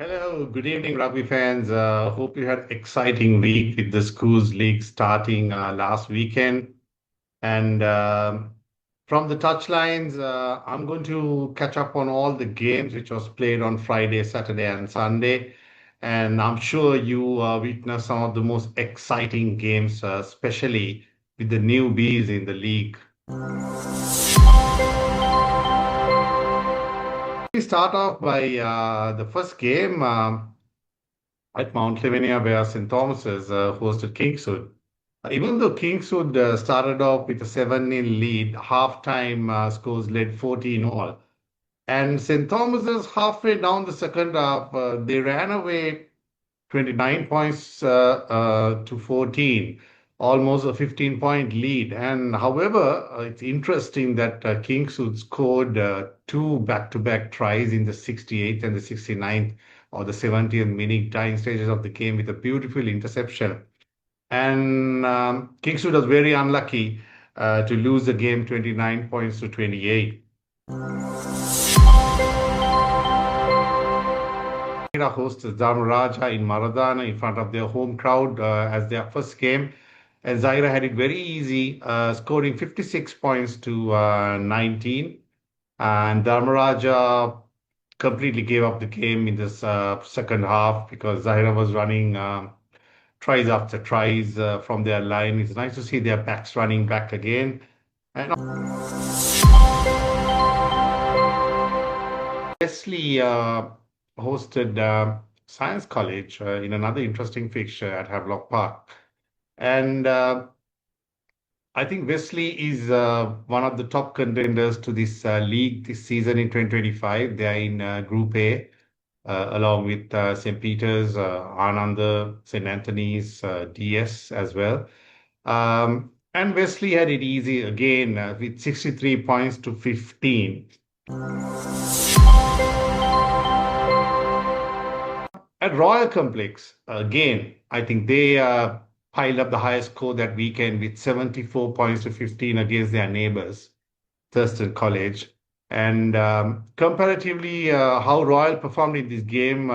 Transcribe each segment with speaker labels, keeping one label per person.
Speaker 1: Hello, good evening, rugby fans. Hope you had exciting week with the schools league starting last weekend. And from the touchlines, I'm going to catch up on all the games which was played on Friday, Saturday, and Sunday. And I'm sure you witnessed some of the most exciting games, especially with the newbies in the league. We start off by the first game. At Mount Lavinia, where St. Thomas's hosted Kingswood. Even though Kingswood started off with a 7-0 lead, halftime scores led 14 all. And St. Thomas's halfway down the second half, they ran away 29 points to 14, almost a 15-point lead. And however, it's interesting that Kingswood scored two back-to-back tries in the 68th and the 69th or the 70th minute dying stages of the game with a beautiful interception. And Kingswood was very unlucky to lose the game 29 points to 28. Hosts Dharmaraja in Maradana in front of their home crowd as their first game. And Zaira had it very easy, scoring 56 points to 19. And Dharmaraja completely gave up the game in this second half because Zaira was running tries after tries from their line. It's nice to see their backs running back again. And Wesley hosted Science College in another interesting fixture at Havelock Park. And I think Wesley is one of the top contenders to this league this season in 2025. They are in Group A, along with St. Peter's, Ananda, St. Anthony's, DS as well. And Wesley had it easy again with 63 points to 15. At Royal Complex, again, I think they piled up the highest score that weekend with 74 points to 15 against their neighbors, Thurston College. And comparatively, how Royal performed in this game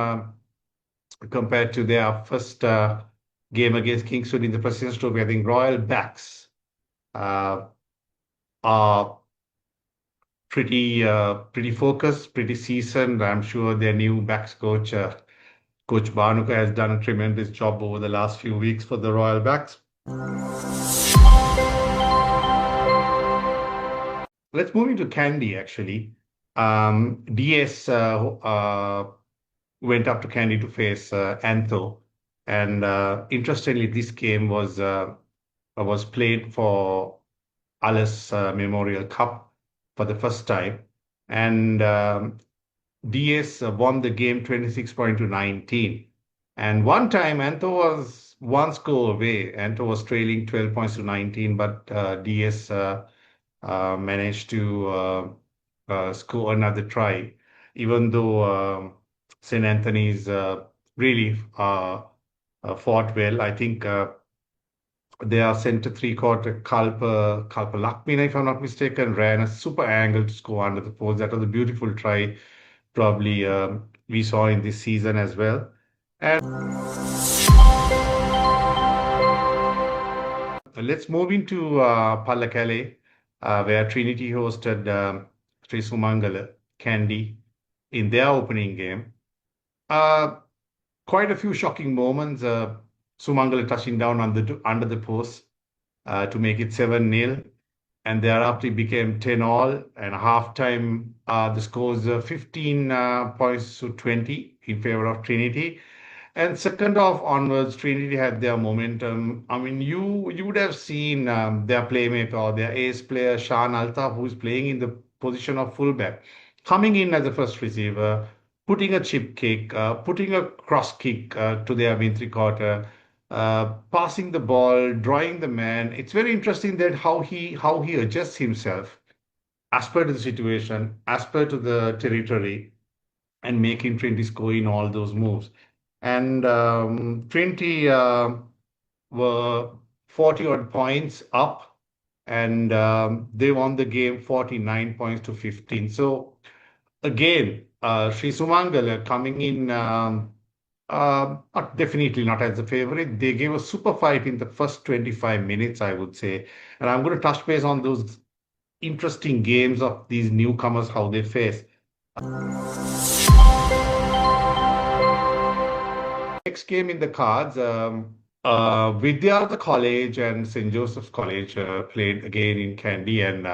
Speaker 1: compared to their first game against Kingswood in the President's Trophy, I think Royal backs are pretty focused, pretty seasoned. I'm sure their new backs coach, Coach Banuka, has done a tremendous job over the last few weeks for the Royal backs. Let's move into Candy, actually. DS went up to Candy to face Antho. And interestingly, this game was played for Alice Memorial Cup for the first time. And DS won the game 26 point to 19. And one time, Antho was one score away. Antho was trailing 12 points to 19, but DS managed to score another try, even though St. Anthony's really fought well. I think their center three-quarter Kalpa Lakmina, if I'm not mistaken, ran a super angle to score under the post. That was a beautiful try, probably we saw in this season as well. And let's move into Pallakele, where Trinity hosted Sri Sumangala Candy in their opening game. Quite a few shocking moments. Sumangala touching down under the post to make it 7-0. And thereafter it became 10 all. And halftime, the scores 15 points to 20 in favor of Trinity. And second half onwards, Trinity had their momentum. I mean, you would have seen their playmate or their ace player, Shan Altaf, who is playing in the position of fullback, coming in as a first receiver, putting a chip kick, putting a cross kick to their win three-quarter, passing the ball, drawing the man. It's very interesting that how he adjusts himself as per to the situation, as per to the territory, and making Trinity score in all those moves. And Trinity were 40 odd points up, and they won the game 49 points to 15. So again, Sri Sumangal coming in, definitely not as a favorite. They gave a super fight in the first 25 minutes, I would say. And I'm going to touch base on those interesting games of these newcomers, how they face. Next game in the cards, Vidyartha College and St. Joseph's College played again in Kandy. And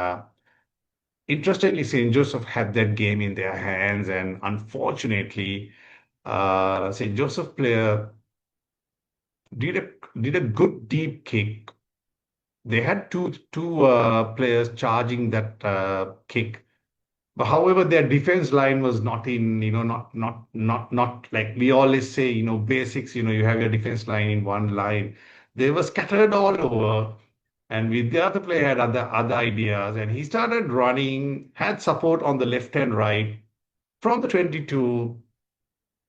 Speaker 1: interestingly, St. Joseph had that game in their hands. And unfortunately, St. Joseph player did a good deep kick. They had two players charging that kick. But however, their defense line was not in, not like we always say, basics, you have your defense line in one line. They were scattered all over. And with the other player had other ideas. And he started running, had support on the left and right from the 22.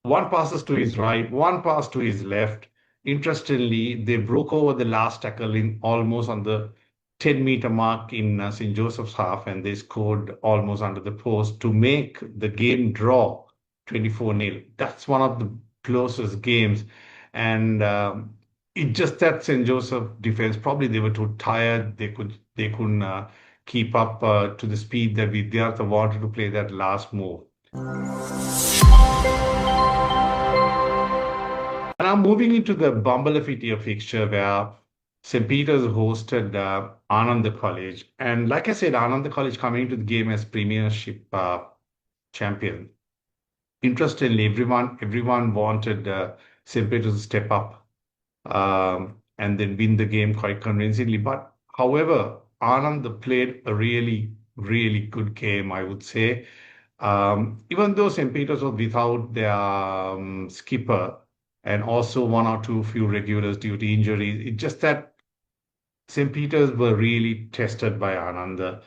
Speaker 1: One passes to his right, one pass to his left. Interestingly, they broke over the last tackle in almost on the 10-meter mark in St. Joseph's half, and they scored almost under the post to make the game draw 24-0. That's one of the closest games. And it just that St. Joseph defense, probably they were too tired. They couldn't keep up to the speed that Vidyartha wanted to play that last move. And I'm moving into the Bambalapitiya fixture where St. Peter's hosted Ananda College. And like I said, Ananda College coming to the game as Premiership champion. Interestingly, everyone wanted St. Peter's to step up and then win the game quite convincingly. But however, Anand played a really, really good game, I would say. Even though St. Peter's was without their skipper and also one or two few regulars due to injuries, it's just that St. Peter's were really tested by Ananda,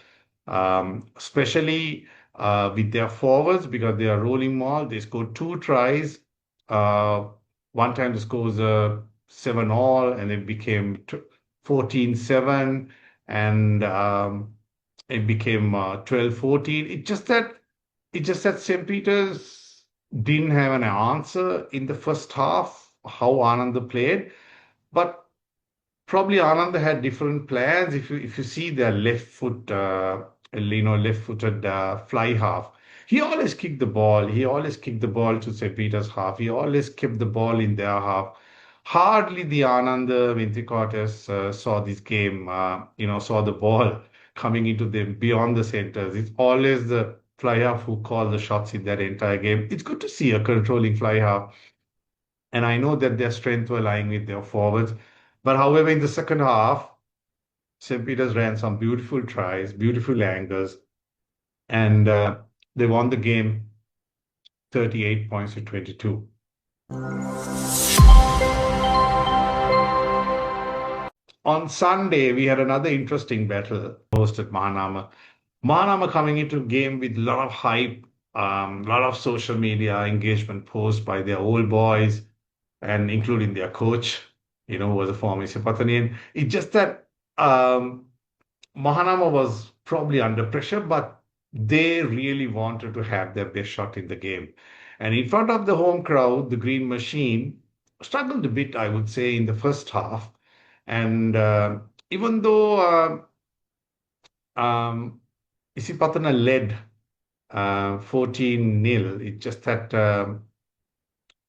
Speaker 1: especially with their forwards because they are rolling maul. They scored two tries. One time the score was 7-all, and it became 14-7, and it became 12-14. It just that St. Peter's didn't have an answer in the first half how Ananda played, but probably Ananda had different plans. If you see their left-footed fly half, he always kicked the ball. He always kicked the ball to St. Peter's half. He always kept the ball in their half. Hardly the Ananda Ventricotters saw this game. Saw the ball coming into them beyond the centers. It's always the fly half who call the shots in that entire game. It's good to see a controlling fly half. And I know that their strength were lying with their forwards. But however, in the second half, St. Peter's ran some beautiful tries, beautiful angles, and they won the game 38 points to 22. On Sunday, we had another interesting battle hosted Mahanama. Mahanama coming into game with a lot of hype, a lot of social media engagement posts by their old boys, and including their coach, who was a former Isipathanian. It's just that Mahanama was probably under pressure, but they really wanted to have their best shot in the game. And in front of the home crowd, the Green Machine struggled a bit, I would say, in the first half. And even though Isipathana led 14-0, it's just that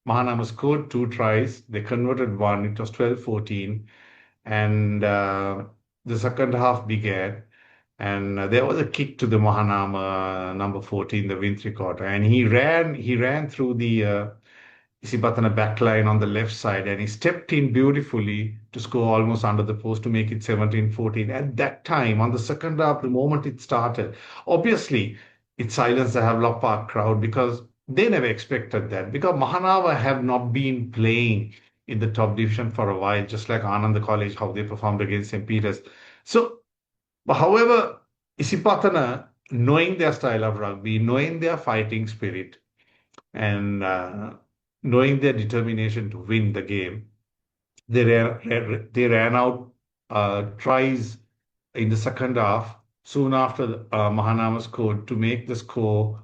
Speaker 1: Mahanama scored two tries. They converted one. It was 12-14. And the second half began. And there was a kick to the Mahanama number 14, the Vintricotta. And he ran through the Isipathana backline on the left side, and he stepped in beautifully to score almost under the post to make it 17-14. At that time, on the second half, the moment it started, obviously it silenced the Havelock Park crowd because they never expected that. Because Mahanama have not been playing in the top division for a while, just like Ananda College, how they performed against St. Peter's. So, however, Isipathana, knowing their style of rugby, knowing their fighting spirit, and knowing their determination to win the game, they ran out tries in the second half. Soon after, Mahanama scored to make the score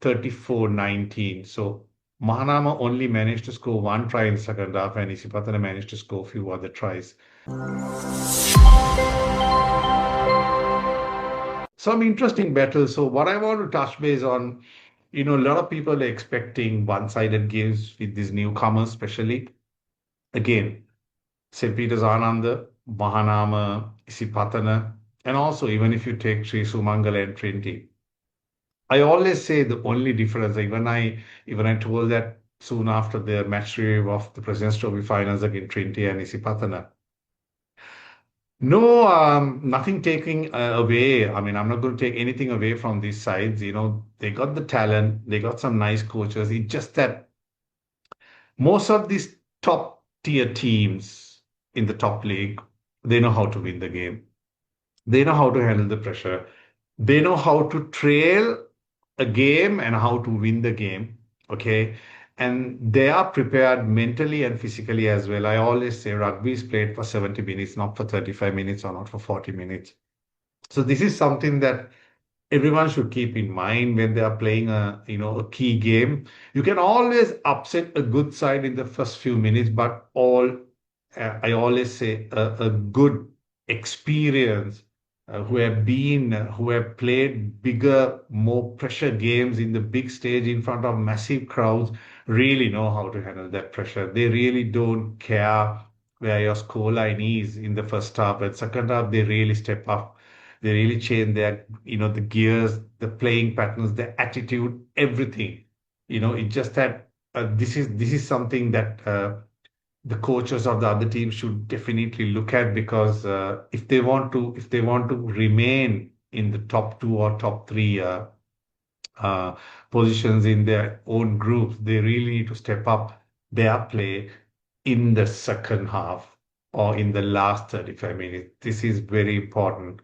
Speaker 1: 34-19. So Mahanama only managed to score one try in the second half, and Isipatana managed to score a few other tries. Some interesting battles. So what I want to touch base on, a lot of people are expecting one-sided games with these newcomers, especially. Again, St. Peter's Ananda, Mahanama, Isipatana, and also even if you take Sri Sumangala and Trinity. I always say the only difference, even I told that soon after the match review of the President's Trophy finals against Trinity and Isipatana. No, nothing taking away. I mean, I'm not going to take anything away from these sides. They got the talent, they got some nice coaches. It's just that most of these top tier teams in the top league, they know how to win the game. They know how to handle the pressure. They know how to trail a game and how to win the game. Okay. And they are prepared mentally and physically as well. I always say rugby is played for 70 minutes, not for 35 minutes or not for 40 minutes. So this is something that everyone should keep in mind when they are playing a key game. You can always upset a good side in the first few minutes, but I always say a good experience who have played bigger, more pressure games in the big stage in front of massive crowds really know how to handle that pressure. They really don't care where your score line is in the first half. And second half, they really step up. They really change the gears, the playing patterns, the attitude, everything. It's just that this is something that the coaches of the other team should definitely look at because if they want to remain in the top two or top three uh, positions in their own groups, they really need to step up their play in the second half or in the last 35 minutes. This is very important.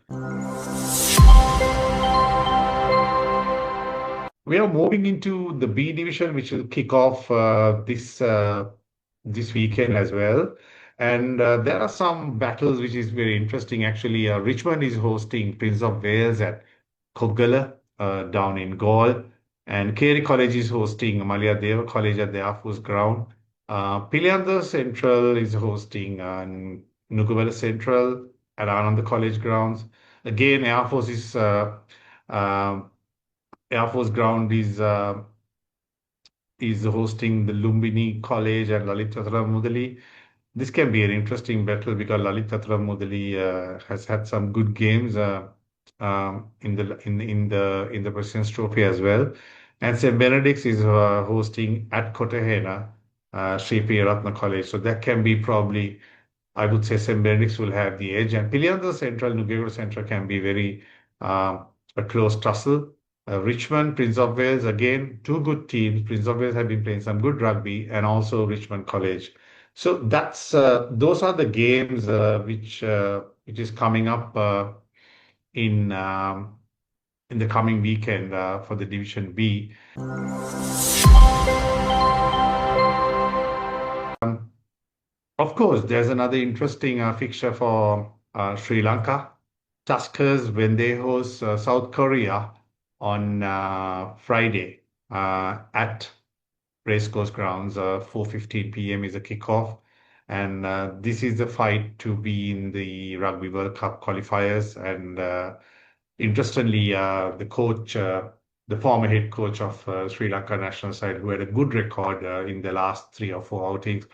Speaker 1: We are moving into the B division, which will kick off this weekend as well. And there are some battles which is very interesting. Actually, Richmond is hosting Prince of Wales at Koggala down in Gaul, and Carey College is hosting Malia Deva College at the Air Force Ground. Pilianda Central is hosting Nugubela Central at Ananda College grounds. Again, uh, Air Force Ground is hosting the Lumbini College and Lalitatra Mudali. This can be an interesting battle because Lalitatra Mudali has had some good games in the President's Trophy as well. And St. Benedict's is hosting at Kotahena, Sri P. Ratna College. So that can be probably, I would say St. Benedict's will have the edge. And Pilianda Central, Nugget Central can be very a close tussle. Richmond, Prince of Wales, again, two good teams. Prince of Wales have been playing some good rugby, and also Richmond College. So those are the games which is coming up in um, in the coming weekend for the Division B. Of course, there's another interesting fixture for Sri Lanka. Tuskers, when they host South Korea on Friday at Racecourse Grounds, 4:15 p.m. is a kickoff. And this is the fight to be in the Rugby World Cup qualifiers. And interestingly, the former head coach of Sri Lanka national side, who had a good record in the last 3 or 4 outings,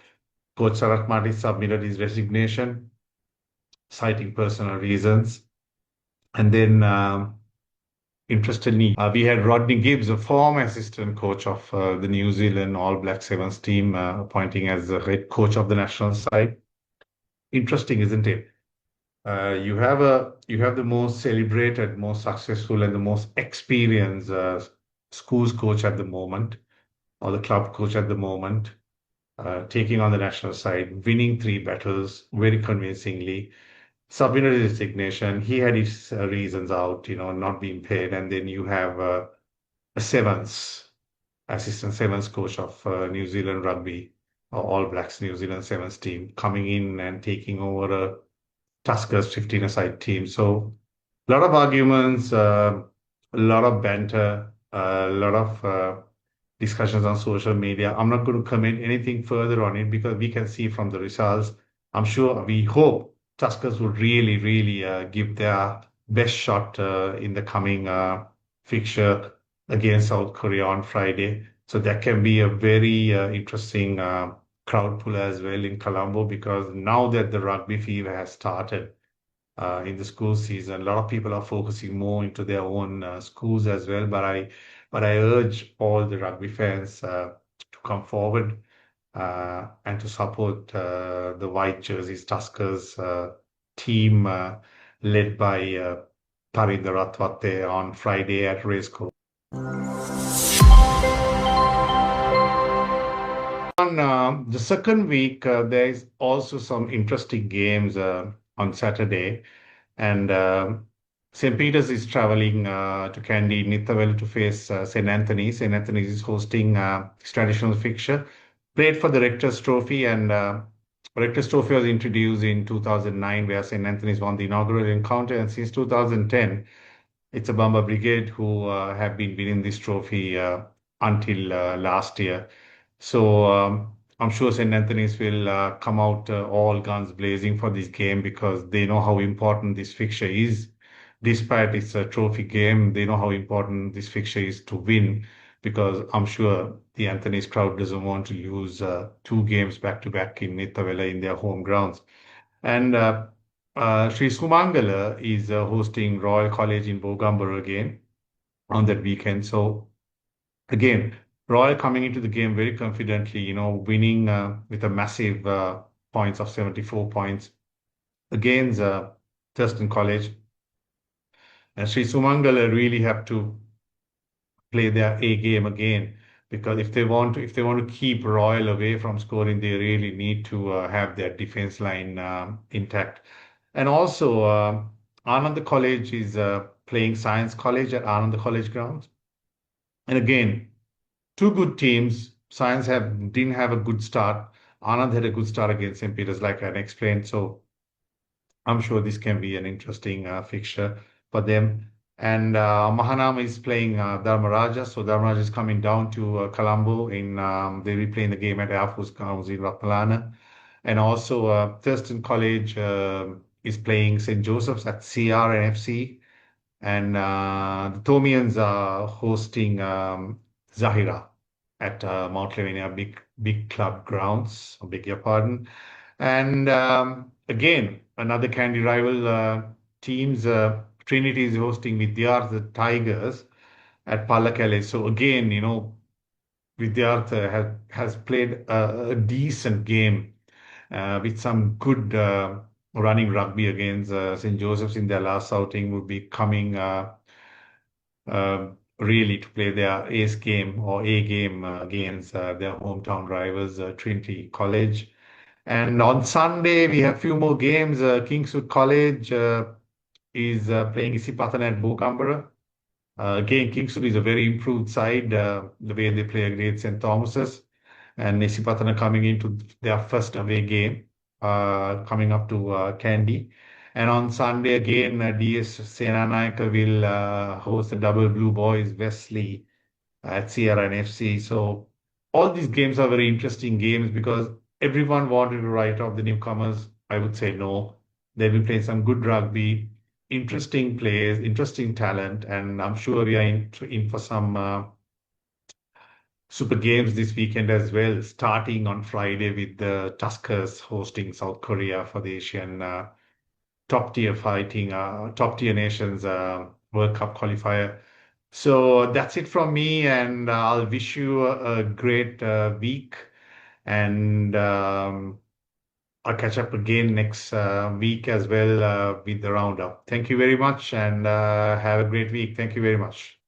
Speaker 1: Coach Sarat Martin submitted his resignation, citing personal reasons. And then, interestingly, we had Rodney Gibbs, a former assistant coach of the New Zealand All Black Sevens team, appointing as the head coach of the national side. Interesting, isn't it? You have the most celebrated, most successful, and the most experienced schools coach at the moment, or the club coach at the moment, taking on the national side, winning 3 battles very convincingly, submitted his resignation. He had his reasons out, not being paid. And then you have a assistant sevens coach of New Zealand Rugby, or All Blacks New Zealand Sevens team, coming in and taking over a Tuskers 15-a-side team. So a lot of arguments, a lot of banter. a lot of discussions on social media. I'm not going to comment anything further on it because we can see from the results. I'm sure we hope Tuskers will really, really give their best shot in the coming fixture against South Korea on Friday. So that can be a very interesting crowd pull as well in Colombo because now that the rugby fever has started, in the school season. A lot of people are focusing more into their own schools as well. But I urge all the rugby fans to come forward and to support the white jerseys Tuskers team led by Parinder Ratwate on Friday at Racecourse. On the second week, there is also some interesting games on Saturday. And St. Peter's is traveling to Kandy, Nithawel to face St. Anthony's. St. Anthony's is hosting its traditional fixture. Played for the Rector's Trophy, and Rector's Trophy was introduced in 2009, where St. Anthony's won the inaugural encounter. And since 2010, it's a Bamba Brigade who have been winning this trophy until last year. So I'm sure St. Anthony's will come out all guns blazing for this game because they know how important this fixture is. Despite it's a trophy game, they know how important this fixture is to win because I'm sure the Anthony's crowd doesn't want to lose two games back to back in Nithawela in their home grounds. And Sri Sumangala is hosting Royal College in Bogambara again on that weekend. So again, Royal coming into the game very confidently, winning with a massive points of 74 points against Thurston College. And Sri Sumangala really have to play their A game again because if they want to keep Royal away from scoring, they really need to have their defense line intact. And also, Ananda College is playing Science College at Ananda College grounds. And again, two good teams. Science have didn't have a good start. Anand had a good start against St. Peter's, like I explained. So I'm sure this can be an interesting fixture for them. And Mahanam is playing Dharmaraja. So Dharmaraja is coming down to Colombo they'll be playing the game at Air Force Grounds in Rapalana. And also Thurston College is playing St. Joseph's at CR and FC. And the Thomians are hosting Zahira at Mount Lavinia Big Club grounds. I beg your pardon. And again, another candy rival teams. Trinity is hosting Vidyarth the Tigers at Pallakele. So again, Vidyarth has played a decent game with some good running rugby against St. Joseph's in their last outing. Would be coming really to play their ace game or A game against their hometown rivals, Trinity College. And on Sunday, we have a few more games. Kingswood College is playing Isipatana at Bokambara. Again, Kingswood is a very improved side, the way they play against St. Thomas's. And Isipatana coming into their first away game, coming up to Kandy. And on Sunday, again, DS Senanayaka will host the Double Blue Boys, Wesley at Sierra and FC. So all these games are very interesting games because everyone wanted to write off the newcomers. I would say no. They've been playing some good rugby, interesting players, interesting talent, and I'm sure we are in for some super games this weekend as well, starting on Friday with the Tuskers hosting South Korea for the Asian top tier nations World Cup qualifier. So that's it from me, and I'll wish you a great week. And I'll catch up again next week as well with the roundup. Thank you very much, and have a great week. Thank you very much.